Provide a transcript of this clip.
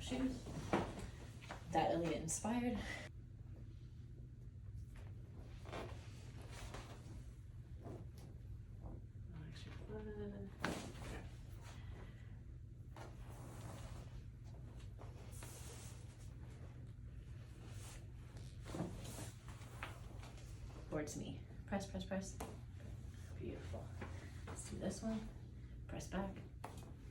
shoes that Elliot inspired. Extra fun. Towards me. Press, press, press. Beautiful. Let's do this one. Press back.